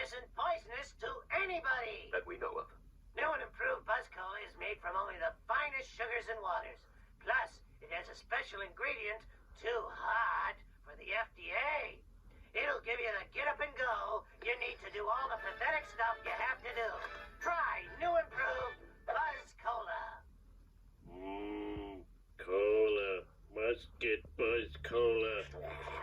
isn't poisonous to anybody. That we know of. New and improved Buzz Cola is made from only the finest sugars and waters. Plus, it has a special ingredient, too hot for the FDA. It'll give you the get up and go you need to do all the pathetic stuff you have to do. Try new improved Buzz Cola. Cola. Must get Buzz Cola.